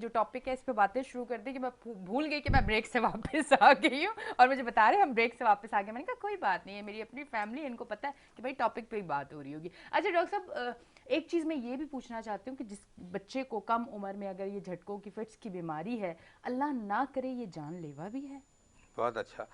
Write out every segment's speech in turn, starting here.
जो टॉपिक है इस पे बातें शुरू कर दी कि मैं भूल गई कि मैं ब्रेक से वापस आ गई हूँ, और मुझे बता रहे हैं हम ब्रेक से वापस आ गए। मैंने कहा कोई बात नहीं है, मेरी अपनी फैमिली, इनको पता है कि भाई टॉपिक पे ही बात हो रही होगी। अच्छा डॉक्टर साहब, एक चीज़ मैं ये भी पूछना चाहती हूँ कि जिस बच्चे को कम उम्र में अगर ये झटकों की फिट्स की बीमारी है, अल्लाह ना करे ये जानलेवा भी है। बहुत अच्छा।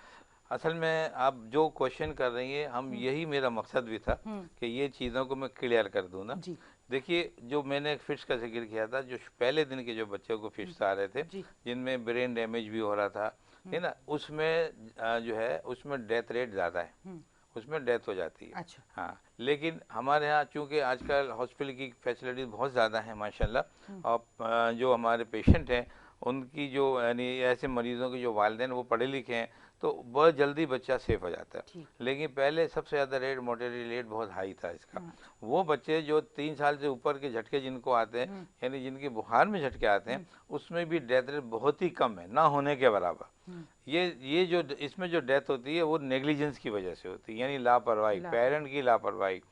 असल में आप जो क्वेश्चन कर रही हैं, हम हम्म। यही मेरा मकसद भी था हम्म। कि ये चीज़ों को मैं क्लियर कर दूं ना। जी। देखिए, जो मैंने फिट्स का जिक्र किया था, जो पहले दिन के जो बच्चों को हम्म। फिट्स आ रहे थे, जी। जिनमें ब्रेन डैमेज भी हो रहा था, हम्म। है ना, उसमें जो है उसमें डेथ रेट ज़्यादा है, हम्म। उसमें डेथ हो जाती है। अच्छा। हाँ, लेकिन हमारे यहाँ चूँकि आजकल हॉस्पिटल की फैसिलिटीज़ बहुत ज़्यादा हैं हम्म। माशाल्लाह, और जो हमारे पेशेंट हैं उनकी जो यानी ऐसे मरीज़ों के जो वालिदैन वो पढ़े लिखे हैं, तो बहुत जल्दी बच्चा सेफ हो जाता है। ठीक। लेकिन पहले सबसे ज़्यादा रेट, मोर्टेलिटी रेट बहुत हाई था इसका। हाँ। वो बच्चे जो 3 साल से ऊपर के झटके जिनको आते हैं, हम्म। यानी जिनके बुखार में झटके आते हैं, हम्म। उसमें भी डेथ रेट बहुत ही कम है, ना होने के बराबर। हम्म। ये जो इसमें जो डेथ होती है वो नेग्लिजेंस की वजह से होती है, यानी लापरवाही, पेरेंट लापरवाही। की लापरवाही।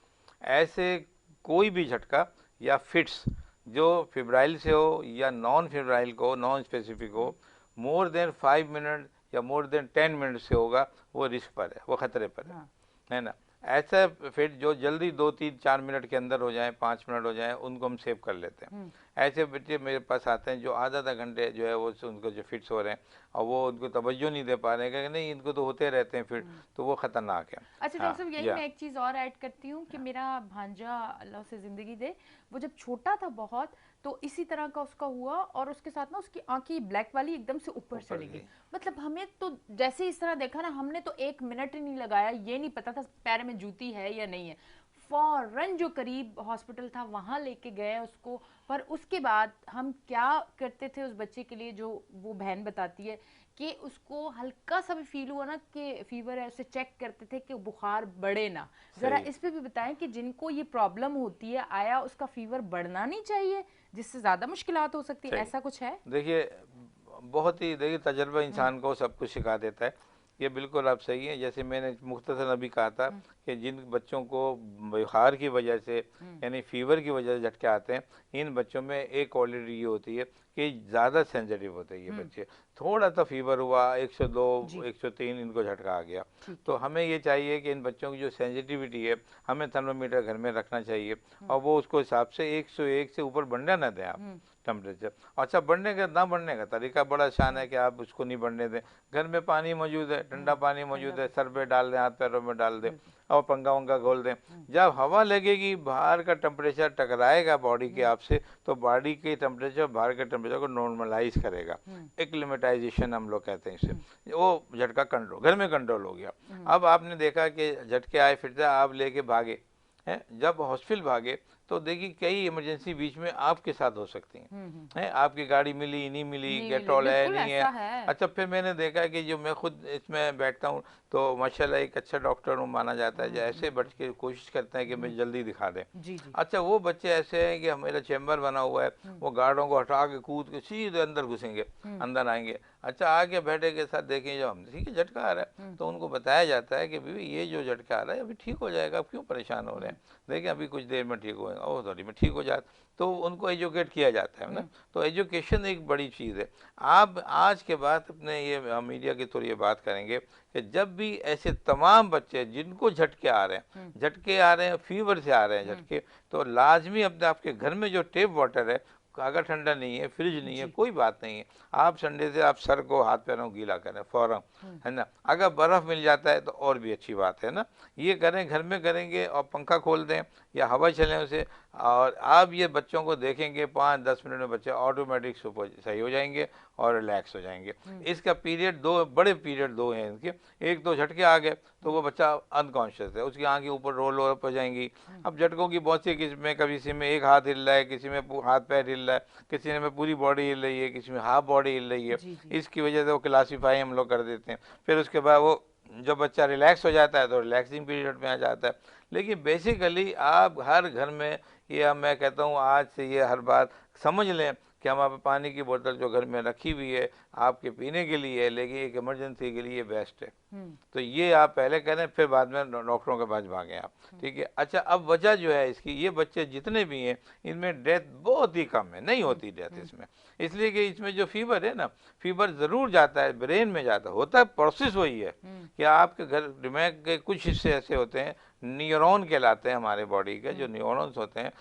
ऐसे कोई भी झटका या फिट्स जो फिब्राइल से हो या नॉन फिब्राइल को, नॉन स्पेसिफिक हो, मोर देन 5 मिनट या मोर देन 10 मिनट से होगा, वो रिस्क पर है, वो खतरे पर हाँ। है ना। ऐसा फिट जो जल्दी 2 3 4 मिनट के अंदर हो जाए, 5 मिनट हो जाए, उनको हम सेव कर लेते हैं। हम्म। ऐसे बच्चे मेरे पास आते हैं जो आधा आधा घंटे जो है वो उनको जो फिट्स हो रहे हैं, और वो उनको तवज्जो नहीं दे पा रहे हैं कि नहीं इनको तो होते रहते हैं फिट, हम्म। तो वो ख़तरनाक है। अच्छा डॉक्टर हाँ साहब, यही या मैं एक चीज़ और ऐड करती हूँ कि मेरा भांजा, अल्लाह उसे ज़िंदगी दे, वो जब छोटा था बहुत, तो इसी तरह का उसका हुआ, और उसके साथ ना उसकी आंखें ब्लैक वाली एकदम से ऊपर ऊपर चली गई। गई। मतलब हमें तो जैसे इस तरह देखा ना, हमने तो 1 मिनट ही नहीं लगाया, ये नहीं पता था पैर में जूती है या नहीं है, फौरन जो करीब हॉस्पिटल था वहां लेके गए उसको। पर उसके बाद हम क्या करते थे उस बच्चे के लिए, जो वो बहन बताती है कि उसको हल्का सा भी फील हुआ ना कि फीवर है, उसे चेक करते थे कि बुखार बढ़े ना। जरा सही इस पे भी बताएं कि जिनको ये प्रॉब्लम होती है, आया उसका फीवर बढ़ना नहीं चाहिए जिससे ज्यादा मुश्किलात हो सकती है, सही। ऐसा कुछ है? देखिए, बहुत ही देखिए तजर्बा हम्म। इंसान को सब कुछ सिखा देता है। ये बिल्कुल आप सही है, जैसे मैंने मुख्तसर अभी कहा था हम्म। कि जिन बच्चों को बुखार की वजह से हम्म। यानी फीवर की वजह से झटके आते हैं, इन बच्चों में एक क्वालिटी ये होती है कि ज़्यादा सेंसिटिव होते हैं ये हम्म। बच्चे। थोड़ा सा फीवर हुआ, 102 जी। 103 इनको झटका आ गया, ठीक तो है। हमें ये चाहिए कि इन बच्चों की जो सेंसिटिविटी है, हमें थर्मामीटर घर में रखना चाहिए, हम्म। और वो उसको हिसाब से 101 से ऊपर बढ़ने ना दें आप हम्म। टेम्परेचर। अच्छा, बढ़ने का ना बढ़ने का तरीका बड़ा आसान है कि आप उसको नहीं बढ़ने दें। घर में पानी मौजूद है, ठंडा पानी ठंडा मौजूद है, पानी। सर पे डाल दें, हाथ पैरों में डाल दें, बिल्कुल। और पंखा वंखा खोल दें। हम्म। जब हवा लगेगी, बाहर का टेम्परेचर टकराएगा बॉडी के हम्म। आपसे, तो बॉडी के टेम्परेचर बाहर के टेम्परेचर को नॉर्मलाइज करेगा। हम्म। एक्लिमेटाइजेशन हम लोग कहते हैं हम्म। इसे। वो झटका कंट्रोल, घर में कंट्रोल हो गया। हम्म। अब आपने देखा कि झटके आए, फिर से आप लेके भागे हैं, जब हॉस्पिटल भागे, तो देखिए कई इमरजेंसी बीच में आपके साथ हो सकती हैं। हम्म। हैं, आपकी गाड़ी मिली नहीं मिली, नहीं मिले, गेटोल है बिल्कुल नहीं है। ऐसा है। अच्छा, फिर मैंने देखा कि जो मैं खुद इसमें बैठता हूँ, तो माशाल्लाह एक अच्छा डॉक्टर हूँ माना जाता है, जो ऐसे बिल्कुल। बच के कोशिश करते हैं कि हम्म। मुझे जल्दी दिखा दें। जी जी। अच्छा, वो बच्चे ऐसे हैं कि मेरा चैम्बर बना हुआ है, हम्म। वो गार्डों को हटा के कूद के सीधे अंदर घुसेंगे, हम्म। अंदर आएंगे। अच्छा, आके बैठे के साथ देखें, जब हम ठीक है झटका आ रहा है, हम्म। तो उनको बताया जाता है कि बीवी ये जो झटका आ रहा है अभी ठीक हो जाएगा, आप क्यों परेशान हो रहे हम्म। हैं, देखिए अभी कुछ देर में ठीक होएगा, ओह सॉरी में ठीक हो जाता। तो उनको एजुकेट किया जाता है ना। हम्म। तो एजुकेशन एक बड़ी चीज़ है। आप आज के बाद अपने ये मीडिया के थ्रू ये बात करेंगे कि जब भी ऐसे तमाम बच्चे जिनको झटके आ रहे हम्म। हैं, झटके आ रहे हैं, फीवर से आ रहे हैं हम्म। झटके, तो लाजमी अपने आपके घर में जो टेप वाटर है, अगर ठंडा नहीं है, फ्रिज नहीं है, जी। कोई बात नहीं है, आप संडे से आप सर को हाथ पैरों को गीला करें फ़ौरन, हम्म। है ना। अगर बर्फ़ मिल जाता है तो और भी अच्छी बात है ना। ये करें, घर में करेंगे, और पंखा खोल दें या हवा चलें उसे, और आप ये बच्चों को देखेंगे 5 10 मिनट में बच्चे ऑटोमेटिक सही हो जाएंगे और रिलैक्स हो जाएंगे। हम्म। इसका पीरियड दो बड़े पीरियड दो हैं इनके। एक तो झटके आ गए तो हम्म। वो बच्चा अनकॉन्शियस है, उसकी आंखें ऊपर रोल अप हो जाएंगी। हम्म। अब झटकों की बहुत सी किस्में, कभी किसी में एक हाथ हिल रहा है, किसी में हाथ पैर हिल रहा है, किसी में पूरी बॉडी हिल रही है, किसी में हाफ बॉडी हिल रही है। जी जी। इसकी वजह से वो क्लासीफाई हम लोग कर देते हैं। फिर उसके बाद वो जब बच्चा रिलैक्स हो जाता है तो रिलैक्सिंग पीरियड में आ जाता है। लेकिन बेसिकली आप हर घर में, ये मैं कहता हूँ आज से ये हर बात समझ लें कि हमारे पानी की बोतल जो घर में रखी हुई है आपके पीने के लिए है, लेकिन एक इमरजेंसी के लिए बेस्ट है। तो ये आप पहले करें, फिर बाद में डॉक्टरों के पास भागें आप, ठीक है। अच्छा, अब वजह जो है इसकी, ये बच्चे जितने भी हैं इनमें डेथ बहुत ही कम है, नहीं होती डेथ इसमें, इसलिए कि इसमें जो फीवर है ना, फीवर ज़रूर जाता है ब्रेन में, जाता होता है, प्रोसेस वही है कि आपके घर दिमाग के कुछ हिस्से ऐसे होते हैं, न्यूरॉन कहलाते हैं हमारे बॉडी के, जो न्यूरॉन्स होते हैं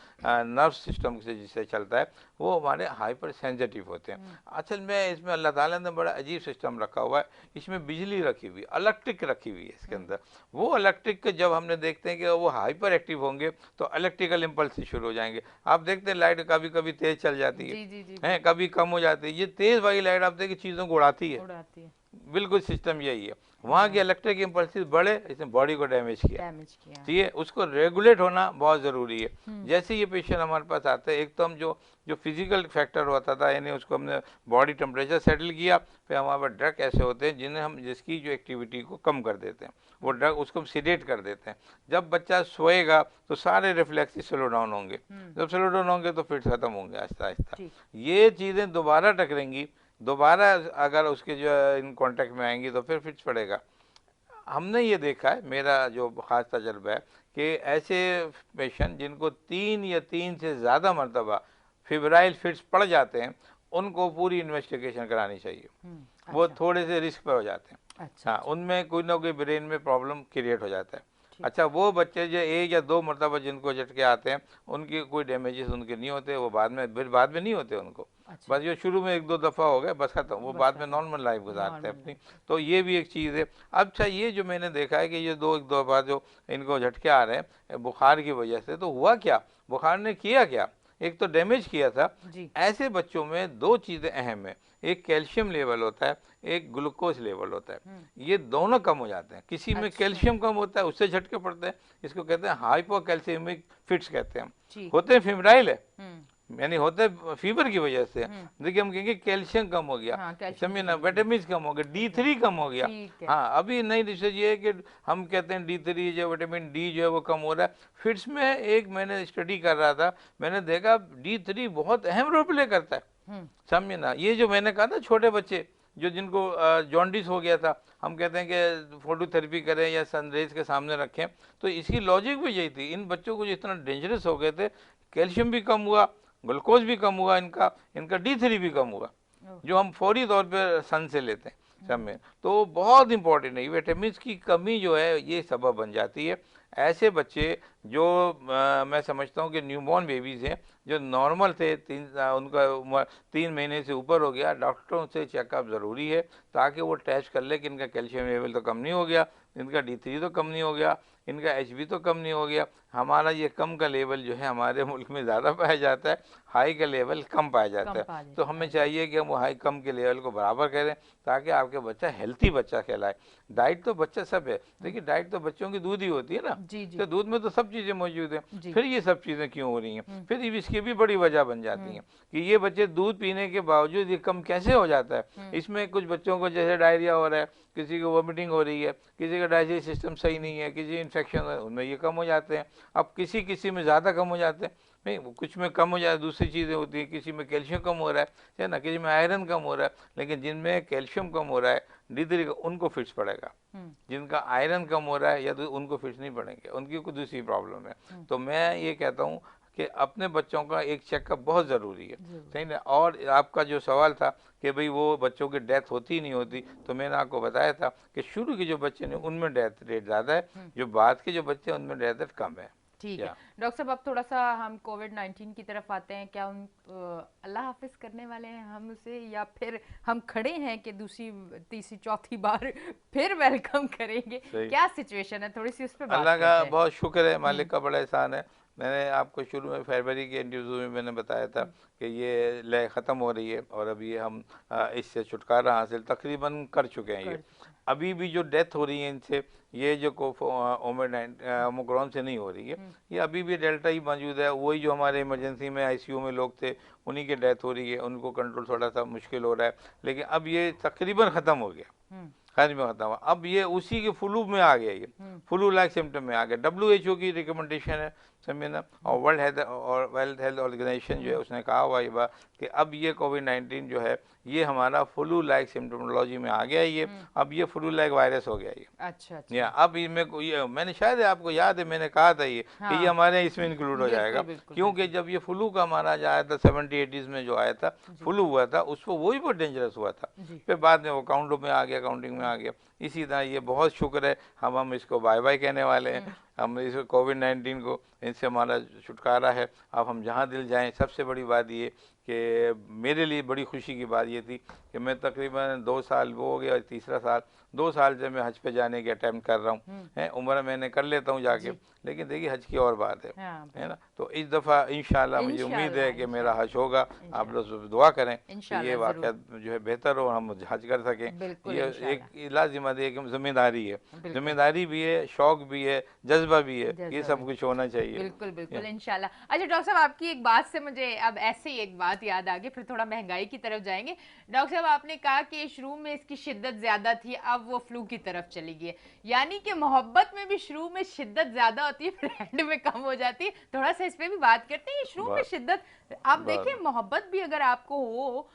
नर्व सिस्टम से जिससे चलता है, वो हमारे हाइपर सेंसिटिव होते हैं। असल में इसमें अल्लाह ताला ने बड़ा अजीब सिस्टम रखा हुआ है, इसमें बिजली रखी हुई, इलेक्ट्रिक रखी हुई है इसके अंदर। वो इलेक्ट्रिक जब हमने देखते हैं कि वो हाइपर एक्टिव होंगे तो इलेक्ट्रिकल इम्पल्स शुरू हो जाएंगे। आप देखते हैं लाइट कभी कभी तेज चल जाती है, कभी कम हो जाती है। ये तेज वाली लाइट आप देखिए चीज़ों को उड़ाती है, बिल्कुल सिस्टम यही है। वहाँ के इलेक्ट्रिक इम्पल्सिस बढ़े, इसने बॉडी को डैमेज किया, ठीक है। उसको रेगुलेट होना बहुत ज़रूरी है। जैसे ये पेशेंट हमारे पास आते हैं, एक तो हम जो फिजिकल फैक्टर होता था, यानी उसको हमने बॉडी टेम्परेचर सेटल किया, फिर हमारे पास ड्रग ऐसे होते हैं जिन्हें हम जिसकी जो एक्टिविटी को कम कर देते हैं, वो ड्रग उसको सिडेट कर देते हैं। जब बच्चा सोएगा तो सारे रिफ्लेक्स स्लो डाउन होंगे, जब स्लो डाउन होंगे तो फिर ख़त्म होंगे आहिस्ता आहिस्ता। ये चीज़ें दोबारा टकरेंगी, दोबारा अगर उसके जो इन कांटेक्ट में आएंगी तो फिर फिट्स पड़ेगा। हमने ये देखा है, मेरा जो ख़ास तजर्बा है, कि ऐसे पेशेंट जिनको 3 या 3 से ज़्यादा मरतबा फिब्राइल फिट्स पड़ जाते हैं, उनको पूरी इन्वेस्टिगेशन करानी चाहिए। वो थोड़े से रिस्क पर हो जाते हैं। हाँ, उनमें कोई ना कोई ब्रेन में प्रॉब्लम क्रिएट हो जाता है। अच्छा, वो बच्चे जो 1 या 2 मरतबा जिनको झटके आते हैं, उनकी कोई डैमेजेस उनके नहीं होते, वो बाद में नहीं होते उनको। बस ये शुरू में 1-2 दफ़ा हो गए, बस खत्म, वो बाद में नॉर्मल लाइफ गुजारते हैं अपनी। तो ये भी एक चीज़ है। अच्छा, ये जो मैंने देखा है कि ये 2 बार जो इनको झटके आ रहे हैं बुखार की वजह से, तो हुआ क्या, बुखार ने किया क्या, एक तो डैमेज किया था। ऐसे बच्चों में 2 चीज़ें अहम है, एक कैल्शियम लेवल होता है, एक ग्लूकोज लेवल होता है। ये दोनों कम हो जाते हैं। किसी में कैल्शियम कम होता है, उससे झटके पड़ते हैं, इसको कहते हैं हाइपोकैल्सियमिक फिट्स कहते हैं। होते हैं फेब्राइल है, यानी होते हैं फीवर की वजह से। देखिए हम कहेंगे कैल्शियम कम हो गया, समझे ना, विटामिन कम हो गया, D3 कम हो गया। हाँ, अभी नई रिसर्च ये है कि हम कहते हैं D3 जो विटामिन डी जो है वो कम हो रहा है। फिट्स में एक मैंने स्टडी कर रहा था, मैंने देखा D3 बहुत अहम रोल प्ले करता है, समझे ना। ये जो मैंने कहा था छोटे बच्चे जो जिनको जॉन्डिस हो गया था, हम कहते हैं कि फोटोथेरेपी करें या सनरेज के सामने रखें, तो इसकी लॉजिक भी यही थी। इन बच्चों को जो इतना डेंजरस हो गए थे, कैल्शियम भी कम हुआ, ग्लूकोज भी कम हुआ, इनका D3 भी कम हुआ, जो हम फौरी तौर पर सन से लेते हैं, समझे। तो बहुत इंपॉर्टेंट है, विटामिन की कमी जो है ये सबब बन जाती है। ऐसे बच्चे जो मैं समझता हूँ कि न्यूबॉर्न बेबीज़ हैं, जो नॉर्मल थे, उनका उम्र 3 महीने से ऊपर हो गया, डॉक्टरों से चेकअप ज़रूरी है ताकि वो टेस्ट कर ले कि इनका कैल्शियम लेवल तो कम नहीं हो गया, इनका D3 तो कम नहीं हो गया, इनका HB तो कम नहीं हो गया। हमारा ये कम का लेवल जो है हमारे मुल्क में ज़्यादा पाया जाता है, हाई का लेवल कम पाया जाता है। तो हमें चाहिए कि हम वो हाई कम के लेवल को बराबर करें ताकि आपके बच्चा हेल्थी बच्चा कहलाए। डाइट तो बच्चा सब है, देखिए डाइट तो बच्चों की दूध ही होती है ना, तो दूध में तो सब चीज़ें मौजूद हैं। फिर ये सब चीज़ें क्यों हो रही हैं, फिर इसकी भी बड़ी वजह बन जाती हैं कि ये बच्चे दूध पीने के बावजूद ये कम कैसे हो जाता है। इसमें कुछ बच्चों को जैसे डायरिया हो रहा है, किसी को वोमिटिंग हो रही है, किसी का डाइजेस्टिव सिस्टम सही नहीं है, किसी इन्फेक्शन है, उनमें ये कम हो जाते हैं। अब किसी में ज़्यादा कम हो जाते हैं, नहीं कुछ में कम हो जाए, दूसरी चीज़ें होती हैं, किसी में कैल्शियम कम हो रहा है ना, किसी में आयरन कम हो रहा है। लेकिन जिनमें कैल्शियम कम हो रहा है D3 उनको फिट्स पड़ेगा, जिनका आयरन कम हो रहा है या तो उनको फिट्स नहीं पड़ेंगे, उनकी कोई दूसरी प्रॉब्लम है। तो मैं ये कहता हूँ कि अपने बच्चों का एक चेकअप बहुत ज़रूरी है, सही ना। और आपका जो सवाल था कि भाई वो बच्चों की डेथ होती नहीं होती, तो मैंने आपको बताया था कि शुरू के जो बच्चे हैं उनमें डेथ रेट ज़्यादा है, जो बाद के जो बच्चे हैं उनमें डेथ रेट कम है। ठीक है डॉक्टर साहब, अब थोड़ा सा हम कोविड-19 की तरफ आते हैं। क्या उन अल्लाह हाफिज करने वाले हैं हम उसे, या फिर हम खड़े हैं कि दूसरी तीसरी चौथी बार फिर वेलकम करेंगे? क्या सिचुएशन है, थोड़ी सी उस पर बात अल्लाह का बहुत शुक्र है, मालिक का बड़ा एहसान है। मैंने आपको शुरू में फरवरी के इंटरव्यू में मैंने बताया था कि ये लय ख़त्म हो रही है और अभी हम इससे छुटकारा हासिल तकरीबन कर चुके हैं। ये अभी भी जो डेथ हो रही है इनसे, ये जो ओमिक्रॉन से नहीं हो रही है, ये अभी भी डेल्टा ही मौजूद है। वही जो हमारे इमरजेंसी में ICU में लोग थे उन्हीं की डेथ हो रही है, उनको कंट्रोल थोड़ा सा मुश्किल हो रहा है। लेकिन अब ये तकरीबन ख़त्म हो गया, खैर में खत्म हुआ। अब ये उसी के फ्लू में आ गया, ये फ्लू लाइक सिम्टम में आ गया। WHO की रिकमेंडेशन है, समझे ना, और वर्ल्ड हेल्थ ऑर्गेनाइजेशन जो है उसने कहा हुआ ये बात कि अब ये कोविड-19 जो है ये हमारा फ्लू लाइक सिम्टोमोलॉजी में आ गया है, ये अब ये फ्लू लाइक वायरस हो गया ये। अच्छा अच्छा। या अब इनमें ये मैंने शायद आपको याद है मैंने कहा था ये कि ये हाँ, हमारे इसमें इंक्लूड हो बिल्कुल जाएगा, बिल्कुल क्योंकि बिल्कुल। जब ये फ्लू का हमारा जो आया था 70-80s में जो आया था जी फ्लू हुआ था उसको वही बहुत डेंजरस हुआ था, जी। फिर बाद में वो काउंटों में आ गया, काउंटिंग में आ गया। इसी तरह ये बहुत शुक्र है हम इसको बाय बाय कहने वाले हैं, हम इस कोविड-19 को इनसे हमारा छुटकारा है। अब हम जहाँ दिल जाएं, सबसे बड़ी बात ये कि मेरे लिए बड़ी खुशी की बात ये थी कि मैं तकरीबन 2 साल वो हो गया, तीसरा साल 2 साल से मैं हज पे जाने की अटेम्प्ट कर रहा हूँ, है उम्र मैंने कर लेता हूँ जाके, जी। लेकिन देखिए हज की और बात हाँ, है ना। तो इस दफ़ा इंशाल्लाह मुझे उम्मीद है कि मेरा हज होगा, आप लोग दुआ करें कि ये वाक़या जो है बेहतर हो, हम हज कर सकें। बिल्कुल ये इंशाल्लाह। एक लाजिमत है कि जिम्मेदारी है, बिल्कुल जिम्मेदारी भी है, शौक भी है, जज्बा भी है, ये जज्बा सब भी। कुछ होना चाहिए। बिल्कुल बिल्कुल इंशाल्लाह। अच्छा डॉक्टर साहब, आपकी एक बात से मुझे अब ऐसे ही एक बात याद आ गई, फिर थोड़ा महंगाई की तरफ जाएंगे। डॉक्टर साहब, आपने कहा कि शुरू में इसकी शिद्दत ज्यादा थी, अब वो फ्लू की तरफ चली गई है, यानी कि मोहब्बत में भी शुरू में शिद्दत ज्यादा होती है फिर एंड में कम हो जाती है। थोड़ा सा इस पे भी बात करते हैं। शुरू में बहुत शिद्दत, आप बहुत देखिए मोहब्बत भी अगर आपको हो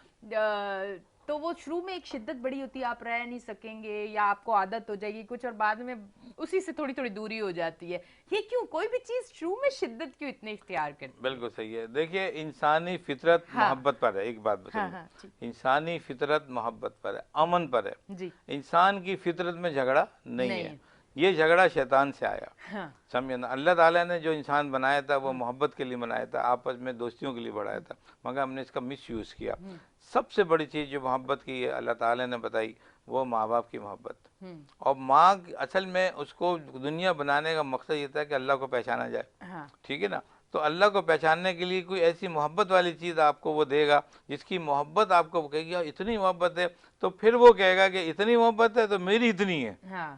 तो वो शुरू में एक शिद्दत बड़ी होती है, आप रह नहीं सकेंगे या आपको आदत हो जाएगी कुछ, और बाद में उसी से थोड़ी थोड़ी दूरी हो जाती है। ये क्यों, कोई भी चीज शुरू में शिद्दत क्यों इतने इख्तियार करती है? बिल्कुल सही है। देखिए इंसानी फितरत हाँ मोहब्बत पर है, एक बात हाँ बताइए, हाँ ठीक। इंसानी फितरत मोहब्बत पर है, अमन पर है। जी इंसान की फितरत में झगड़ा नहीं नहीं है, है। ये झगड़ा शैतान से आया, हाँ समझे ना। अल्लाह ताला ने जो इंसान बनाया था वो मोहब्बत के लिए बनाया था, आपस में दोस्तियों के लिए बनाया था, मगर हमने इसका मिस यूज़ किया। सबसे बड़ी चीज़ जो मोहब्बत की है अल्लाह ताला ने बताई, वो माँ बाप की मोहब्बत। और माँ असल में उसको दुनिया बनाने का मकसद ये था कि अल्लाह को पहचाना जाए, हाँ ठीक है ना। तो अल्लाह को पहचानने के लिए कोई ऐसी मोहब्बत वाली चीज़ आपको वो देगा जिसकी मोहब्बत आपको कहेगी यार इतनी मोहब्बत है, तो फिर वो कहेगा कि इतनी मोहब्बत है तो मेरी इतनी है, हाँ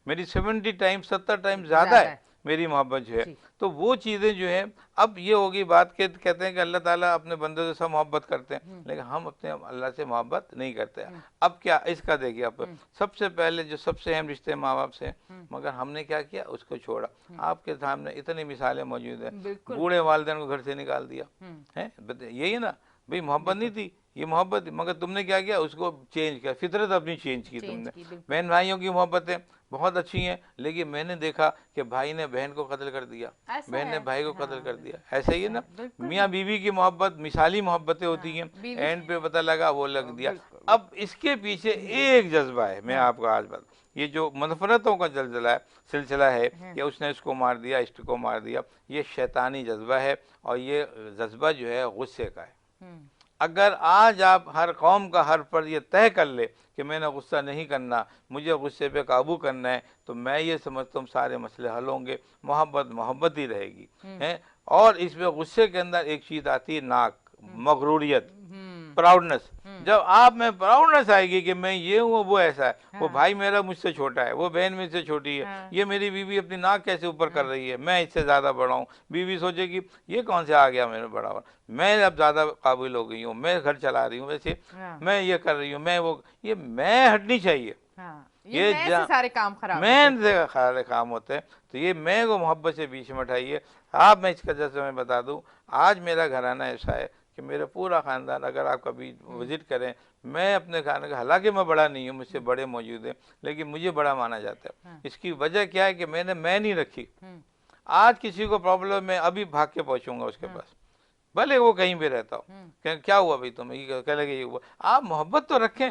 मेरी 70 टाइम्स 70 टाइम्स ज़्यादा ज्यादा है है। मेरी मोहब्बत जो है। जी तो वो चीज़ें जो है, अब ये होगी बात के कहते हैं कि अल्लाह ताला अपने बंदे से सब मोहब्बत करते हैं, लेकिन हम अपने अल्लाह से मोहब्बत नहीं करते। अब क्या इसका देखिए, अब सबसे पहले जो सबसे अहम रिश्ते हैं माँ बाप से, मगर हमने क्या किया, उसको छोड़ा। आपके सामने इतनी मिसालें मौजूद हैं, बिल्कुल। बूढ़े वालिदैन को घर से निकाल दिया है, यही है ना भाई, मोहब्बत नहीं थी, ये मोहब्बत, मगर तुमने क्या किया, उसको चेंज किया, फितरत अपनी चेंज की तुमने। बहन भाइयों की मोहब्बतें बहुत अच्छी हैं, लेकिन मैंने देखा कि भाई ने बहन को कत्ल कर दिया, बहन ने भाई को कत्ल कर दिया, ऐसे ही है ना। मियाँ बीवी की मोहब्बत मिसाली मोहब्बतें होती हैं, एंड पे पता लगा वो लग दिया। अब इसके पीछे एक जज्बा है, मैं आपको आज बात, ये जो मनफरतों का जलजला है, सिलसिला है, या उसने इसको मार दिया, इसको मार दिया, ये शैतानी जज्बा है, और ये जज्बा जो है गुस्से का है। अगर आज आप हर कौम का हर फर्द ये तय कर ले कि मैंने गुस्सा नहीं करना, मुझे गुस्से पे काबू करना है, तो मैं ये समझता हूँ सारे मसले हल होंगे, मोहब्बत मोहब्बत ही रहेगी हैं। और इसमें गुस्से के अंदर एक चीज़ आती है नाक, मगरूरियत, प्राउडनेस। जब आप में प्राउडनेस आएगी कि मैं ये हूँ वो ऐसा है, वो भाई मेरा मुझसे छोटा है, वो बहन मुझसे छोटी है, ये मेरी बीवी अपनी नाक कैसे ऊपर कर रही है, मैं इससे ज़्यादा बड़ा हूँ, बीवी सोचेगी ये कौन से आ गया मेरे बड़ा हुआ, मैं अब ज़्यादा काबिल हो गई हूँ, मैं घर चला रही हूँ, वैसे मैं ये कर रही हूँ, मैं वो, ये मैं हटनी चाहिए। ये मैं से सारे काम खराब मैं से सारे काम होते हैं, तो ये मैं को मोहब्बत से बीच में उठाइए। आप, मैं इसका जैसे मैं बता दूं, आज मेरा घराना ऐसा है कि मेरा पूरा ख़ानदान, अगर आप कभी विज़िट करें, मैं अपने खाने का, हालांकि मैं बड़ा नहीं हूँ, मुझसे बड़े मौजूद हैं, लेकिन मुझे बड़ा माना जाता है। इसकी वजह क्या है कि मैंने मैं नहीं रखी। आज किसी को प्रॉब्लम, मैं अभी भाग के पहुँचूँगा उसके पास, भले वो कहीं भी रहता हो, क्या हुआ भाई तुम्हें, ये कह लगे ये हुआ। आप मोहब्बत तो रखें,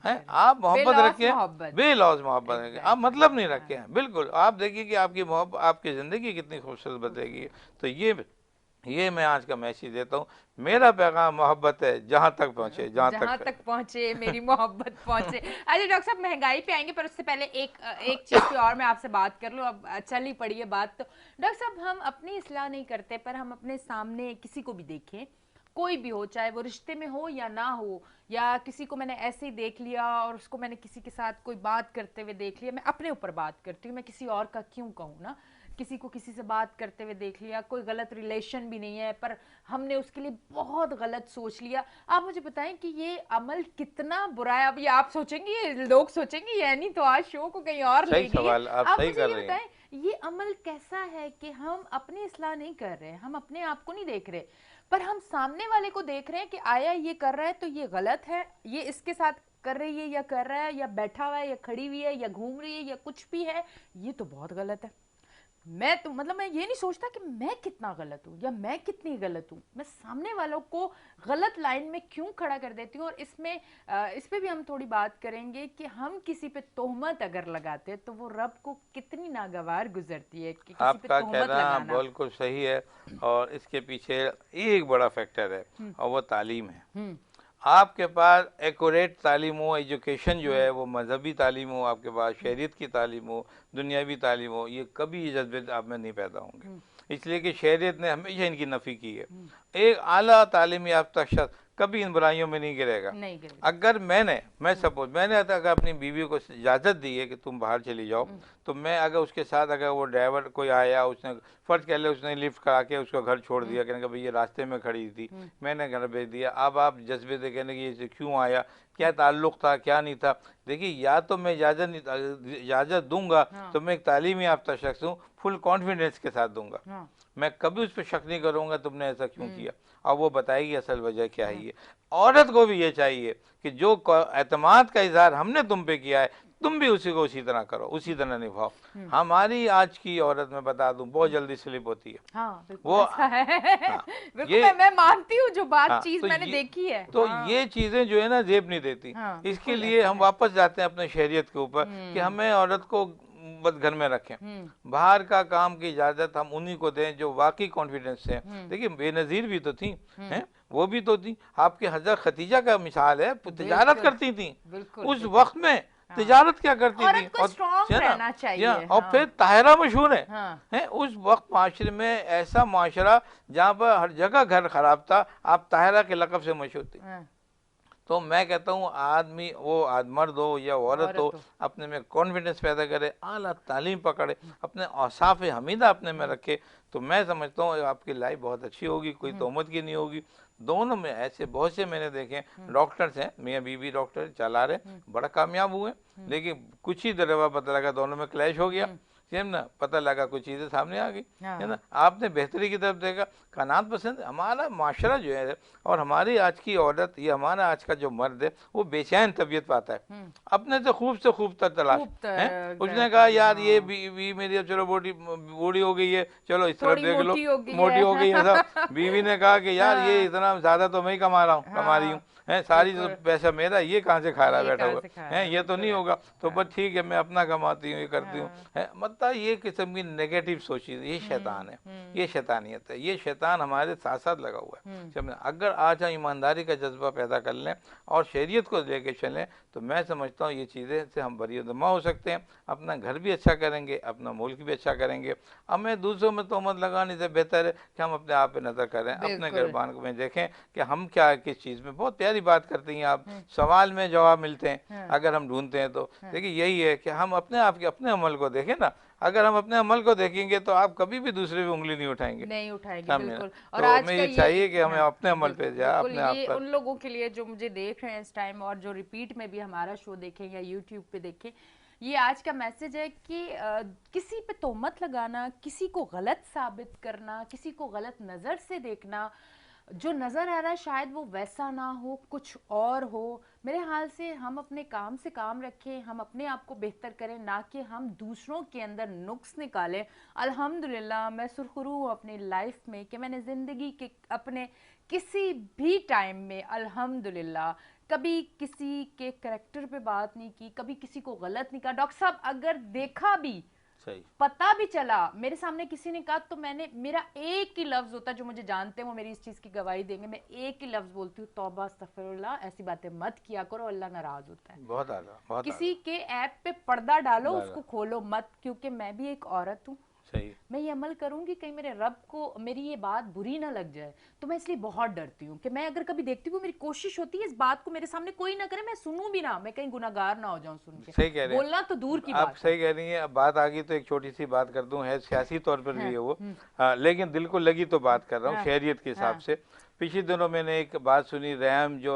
हैं, आप मोहब्बत रखें, बेलौज मोहब्बत रखें, आप मतलब नहीं रखें, बिल्कुल। आप देखिए कि आपकी मोहब्बत आपकी ज़िंदगी कितनी खूबसूरत बदलेगी। तो ये मैं आज का मैसेज देता हूँ, मेरा पैगाम मोहब्बत है, जहाँ तक पहुँचे, जहाँ तक पहुँचे मेरी मोहब्बत पहुँचे। अच्छा डॉक्टर साहब, महंगाई पे आएंगे, पर उससे पहले एक चीज़ पे और मैं आपसे बात कर लूँ, अब चल ही पड़ी है बात। तो डॉक्टर साहब, हम अपनी इस्लाह नहीं करते, पर हम अपने सामने किसी को भी देखें, कोई भी हो, चाहे वो रिश्ते में हो या ना हो, या किसी को मैंने ऐसे ही देख लिया और उसको मैंने किसी के साथ कोई बात करते हुए देख लिया, मैं अपने ऊपर बात करती हूँ, मैं किसी और का क्यों कहूँ ना, किसी को किसी से बात करते हुए देख लिया, कोई गलत रिलेशन भी नहीं है, पर हमने उसके लिए बहुत गलत सोच लिया। आप मुझे बताएं कि ये अमल कितना बुरा है। अब ये आप सोचेंगे, लोग सोचेंगे ये नहीं तो आज शो को कहीं और ले गई है। आप मुझे ये बताएं, ये अमल कैसा है कि हम अपनी इस्लाह नहीं कर रहे, हम अपने आप को नहीं देख रहे, पर हम सामने वाले को देख रहे हैं कि आया ये कर रहा है तो ये गलत है, ये इसके साथ कर रही है या कर रहा है या बैठा हुआ है या खड़ी हुई है या घूम रही है या कुछ भी है, ये तो बहुत गलत है। मैं तो मतलब मैं ये नहीं सोचता कि मैं कितना गलत हूँ या मैं कितनी गलत हूँ, मैं सामने वालों को गलत लाइन में क्यों खड़ा कर देती हूँ। और इसमें इस पे भी हम थोड़ी बात करेंगे कि हम किसी पे तोहमत अगर लगाते हैं तो वो रब को कितनी नागवार गुजरती है कि किसी पे आपका तोहमत कहना लगाना। बिल्कुल सही है, और इसके पीछे एक बड़ा फैक्टर है और वो तालीम है। आपके पास एक्यूरेट तालीम हो, एजुकेशन जो है वो मजहबी तालीम हो, आपके पास शरीयत की तालीम हो, दुनियावी तालीम हो, ये कभी ये जज्बे आप में नहीं पैदा होंगे, इसलिए कि शरीयत ने हमेशा इनकी नफ़ी की है। एक आला तालीम याफ्ता शख्स कभी इन बुराइयों में नहीं गिरेगा। अगर मैं सपोज मैंने अगर अपनी बीवी को इजाज़त दी है कि तुम बाहर चली जाओ, तो मैं अगर उसके साथ अगर वो ड्राइवर कोई आया, उसने फर्ज कह ले उसने लिफ्ट करा के उसका घर छोड़ दिया, कहने का भाई ये रास्ते में खड़ी थी, मैंने घर भेज दिया, अब आप जज्बे से कहने की ये क्यों आया, क्या ताल्लुक़ था क्या नहीं था। देखिए, या तो मैं इजाज़त दूंगा तो मैं एक तालीमी याफ्ता शख्स हूँ, फुल कॉन्फिडेंस के साथ दूंगा, मैं कभी उस पर शक नहीं करूंगा तुमने ऐसा क्यों किया, और वो बताएगी असल वजह क्या है। ये औरत को भी ये चाहिए कि जो एतमाद का इजहार हमने तुम पे किया है, तुम भी उसी को उसी तरह करो, उसी तरह निभाओ। हमारी आज की औरत मैं बता दूं बहुत जल्दी स्लिप होती है। वो है। ये मैं मानती हूँ, जो बात चीज मैंने देखी है। तो ये चीजें जो है ना जेब नहीं देती। इसके लिए हम वापस जाते हैं अपने शरीयत के ऊपर कि हमें औरत को बस घर में रखें, बाहर का काम की इजाजत हम उन्हीं को दें जो वाकई कॉन्फिडेंस है। देखिए, बेनजीर भी तो थी, हैं, वो भी तो थी। आपके हजरत खतीजा का मिसाल है, तिजारत करती थी उस वक्त में, तिजारत क्या करती थी, और फिर ताहिरा मशहूर है। उस वक्त माशरे में ऐसा माशरा जहाँ पर हर जगह घर खराब था, आप ताहिरा के लक़ब से मशहूर थी। तो मैं कहता हूँ आदमी, वो मर्द हो या औरत हो, अपने में कॉन्फिडेंस पैदा करे, आला तालीम पकड़े, अपने औसाफ हमीदा अपने में रखे, तो मैं समझता हूँ आपकी लाइफ बहुत अच्छी होगी, कोई तोहमत की नहीं होगी। दोनों में ऐसे बहुत से मैंने देखे डॉक्टर्स हैं, मियाँ बीवी डॉक्टर चला रहे, बड़ा कामयाब हुए, लेकिन कुछ ही देर बाद पता लगा दोनों में क्लैश हो गया, ना पता लगा कुछ चीज़ें सामने आ गई, है ना। आपने बेहतरी की तरफ देखा, कानात पसंद। हमारा माशरा जो है और हमारी आज की औरत या हमारा आज का जो मर्द है वो बेचैन तबीयत पाता है, अपने से खूब तर तलाश है। उसने कहा यार ये बीवी मेरी चलो बूढ़ी हो गई है, चलो इस तरफ देख लो, मोटी हो गई है। बीवी ने कहा कि यार ये इतना ज़्यादा तो मैं ही कमा रही हूँ, है सारी तो पैसा मेरा, ये कहाँ से खा रहा बैठा हुआ है, ये तो नहीं होगा, तो बस ठीक है मैं अपना कमाती हूँ, ये करती हूँ, है। मतलब ये किस्म की नेगेटिव सोची, ये शैतान है, ये शैतानियत है, ये शैतान हमारे साथ साथ लगा हुआ है। अगर आज हम ईमानदारी का जज्बा पैदा कर लें और शरीयत को लेके चलें, तो मैं समझता हूँ ये चीज़ें से हम बरीदमा हो सकते हैं, अपना घर भी अच्छा करेंगे, अपना मुल्क भी अच्छा करेंगे। हमें दूसरों में तोहमत लगाने से बेहतर है कि हम अपने आप पे नज़र करें, अपने गिरबान को में देखें कि हम क्या किस चीज़ में। बहुत प्यारी बात करती हैं आप, सवाल में जवाब मिलते हैं अगर हम ढूंढते हैं तो। देखिए, यही है कि हम अपने आप के अपने अमल को देखें ना, अगर हम अपने अमल को देखेंगे तो आप कभी भी दूसरे पे उंगली नहीं उठाएंगे, बिल्कुल। और तो हमें ये चाहिए कि हमें अपने अमल पे जाए, अपने आप पर। उन लोगों के लिए जो मुझे देख रहे हैं इस टाइम और जो रिपीट में भी हमारा शो देखें या यूट्यूब पे देखें, ये आज का मैसेज है कि किसी पे तोहमत लगाना, किसी को गलत साबित करना, किसी को गलत नज़र से देखना, जो नज़र आ रहा है शायद वो वैसा ना हो, कुछ और हो। मेरे हाल से हम अपने काम से काम रखें, हम अपने आप को बेहतर करें, ना कि हम दूसरों के अंदर नुक्स निकालें। अल्हम्दुलिल्लाह मैं सुरखरू हूँ अपनी लाइफ में कि मैंने ज़िंदगी के अपने किसी भी टाइम में अल्हम्दुलिल्लाह कभी किसी के करैक्टर पे बात नहीं की, कभी किसी को गलत नहीं कहा। डॉक्टर साहब, अगर देखा भी, पता भी चला, मेरे सामने किसी ने कहा, तो मेरा एक ही लफ्ज होता है, जो मुझे जानते हैं वो मेरी इस चीज की गवाही देंगे, मैं एक ही लफ्ज बोलती हूँ, तौबा अस्तगफिरुल्लाह, ऐसी बातें मत किया करो, अल्लाह नाराज होता है। बहुत किसी के ऐप पे पर्दा डालो, उसको खोलो मत, क्योंकि मैं भी एक औरत हूँ, मैं ये अमल करूंगी कहीं मेरे रब को मेरी ये बात बुरी ना लग जाए, तो मैं इसलिए बहुत डरती हूँ कि मैं अगर कभी देखती हूँ, मेरी कोशिश होती है इस बात को मेरे सामने कोई ना करे, मैं सुनूं भी ना, मैं कहीं गुनाहगार ना हो जाऊं सुन के। सही कह रहे हैं, बोलना तो दूर की बात। आप सही कह रही हैं। अब बात आ गई तो एक छोटी सी बात कर दूं, है सियासी तौर पर भी है वो, लेकिन दिल को लगी तो बात कर रहा हूँ शहरियत के हिसाब से। पिछले दिनों मैंने एक बात सुनी, रैम जो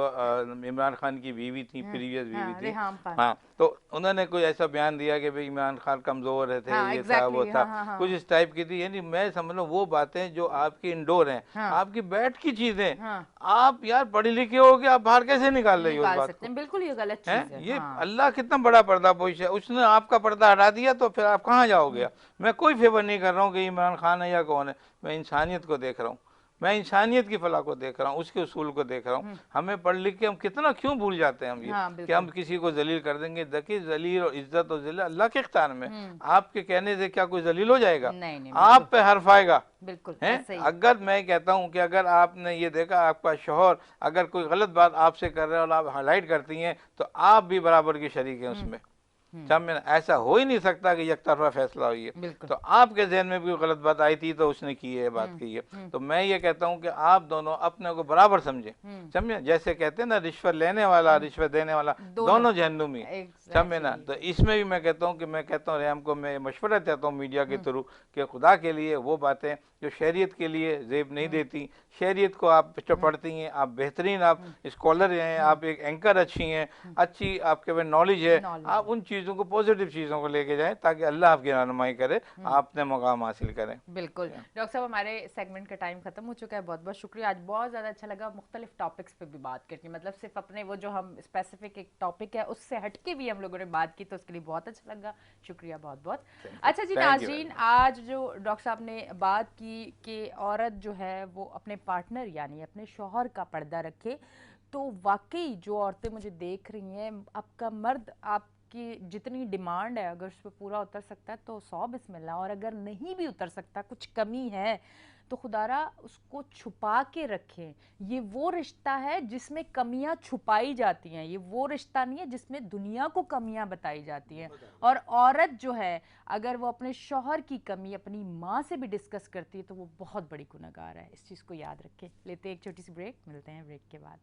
इमरान खान की बीवी थी, प्रीवियस बीवी थी, रेहाम खान। हाँ, तो उन्होंने कोई ऐसा बयान दिया कि भाई इमरान खान कमज़ोर थे, हाँ, ये था वो exactly, था, हाँ, हाँ, कुछ इस टाइप की थी। यानी मैं समझ लो वो बातें जो आपकी इंडोर हैं, हाँ, आपकी बैठ की चीज़ें, हाँ, आप यार पढ़े लिखे हो कि आप बाहर कैसे निकाल रही हो उस निकाल बात सकते को? हैं, बिल्कुल ये गलत है चीज है। ये हाँ। अल्लाह कितना बड़ा पर्दापोश है, उसने आपका पर्दा हटा दिया तो फिर आप कहाँ जाओगे? मैं कोई फेवर नहीं कर रहा हूँ कि इमरान खान है या कौन है, मैं इंसानियत को देख रहा हूँ, मैं इंसानियत की फलाह को देख रहा हूँ, उसके उसूल को देख रहा हूँ। हमें पढ़ लिख के हम कितना क्यों भूल जाते हैं हम ये हाँ, कि हम बिल्कुल। किसी को जलील कर देंगे। देखिए जलील और इज्जत और जिल्लत अल्लाह के इख्तियार में, आपके कहने से क्या कोई जलील हो जाएगा? नहीं, नहीं, आप बिल्कुल, पे हर्फ आएगा बिल्कुल हैं। ऐसे ही। अगर मैं कहता हूं कि अगर आपने ये देखा आपका शोहर अगर कोई गलत बात आपसे कर रहा है और आप हाईलाइट करती हैं तो आप भी बराबर की शरीक हैं उसमें। समझे ना? ऐसा हो ही नहीं सकता कि एक तरफा फैसला हो ये। बिल्कुल। तो आपके जहन में भी कोई गलत बात आई थी तो उसने की है, बात की है। तो मैं ये कहता हूं कि आप दोनों अपने को बराबर समझें। समझे? जैसे कहते हैं ना, रिश्वत लेने वाला रिश्वत देने वाला दोनों जहन्नुमी। समझे ना? तो इसमें भी मैं कहता हूँ कि मैं कहता हूँ रैम को मैं मशवरा देता हूँ मीडिया के थ्रू कि खुदा के लिए वो बातें जो शरीयत के लिए जेब नहीं देती, शरीयत को आप जो पढ़ती हैं, आप बेहतरीन, आप स्कॉलर हैं, आप एक एंकर अच्छी हैं, अच्छी आपके पास नॉलेज है, आप उन चीज़ों को, पॉजिटिव चीज़ों को लेके जाएं ताकि अल्लाह आपकी रहनुमाई करे, आप अपने मुकाम हासिल करें। बिल्कुल। डॉक्टर साहब, हमारे सेगमेंट का टाइम खत्म हो चुका है। बहुत बहुत शुक्रिया, आज बहुत ज़्यादा अच्छा लगा मुख्तलिफ टॉपिक्स पे भी बात करके, मतलब सिर्फ अपने वो जो हम स्पेसिफिक एक टॉपिक है उससे हटके भी हम लोगों ने बात की, तो उसके लिए बहुत अच्छा लगा। शुक्रिया बहुत बहुत। अच्छा जी नाज़रीन, आज जो डॉक्टर साहब ने बात की कि औरत जो है वो अपने पार्टनर यानी अपने शौहर का पर्दा रखे, तो वाकई जो औरतें मुझे देख रही हैं, आपका मर्द आपकी जितनी डिमांड है अगर उस पर पूरा उतर सकता है तो 100 बिस्मिल्लाह, और अगर नहीं भी उतर सकता, कुछ कमी है, तो खुदारा उसको छुपा के रखें। ये वो रिश्ता है जिसमें कमियां छुपाई जाती हैं, ये वो रिश्ता नहीं है जिसमें दुनिया को कमियां बताई जाती हैं। और औरत जो है अगर वो अपने शौहर की कमी अपनी माँ से भी डिस्कस करती है तो वो बहुत बड़ी गुनहगार है। इस चीज़ को याद रखें। लेते हैं एक छोटी सी ब्रेक, मिलते हैं ब्रेक के बाद।